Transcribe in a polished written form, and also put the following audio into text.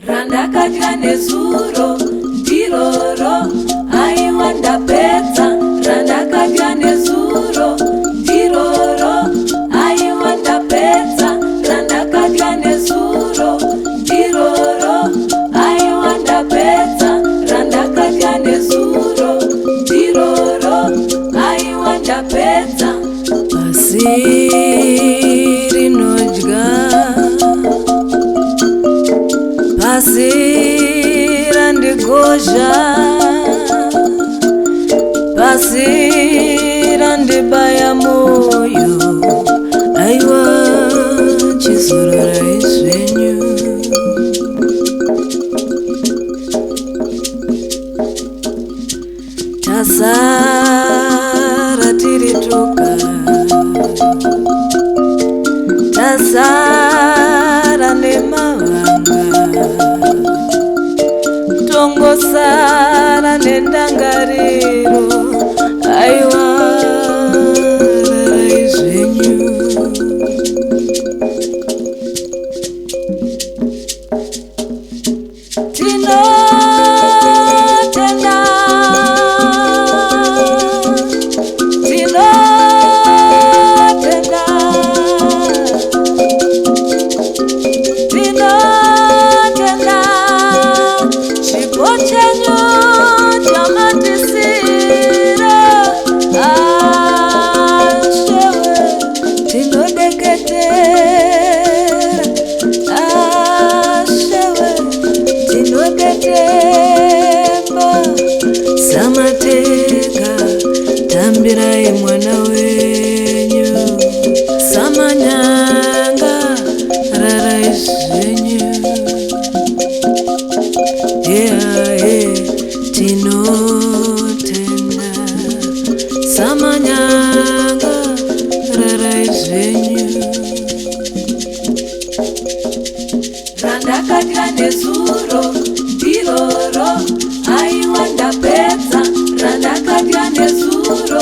Randakadya nezuro ndiroro aiwa ndapedza. Randakadya nezuro ndiroro aiwa ndapedza. Randakadya nezuro ndiroro aiwa ndapedza. Randakadya nezuro ndiroro aiwa ndapedza. Pasi rinodya, pasi randigozha, pasi randibaya moyo. Aiwa chizorora izvenyu. Tasara tiri toka, tasara nemavanga, tongosara nendangariro. Aiwa rarai zvenyu. Tinotenda, tinotenda, tinotenda chipo chenyu chamatisira. Ashewe tinodeketera, ashewe tinodetemba. Samateka tambirai mwana wenyu, samanyanga rarai zvenyu. Tinotenda, samanyanga rarai zvenyu. Randakadya nezuro ndiroro aiwa ndapedza. Randakadya nezuro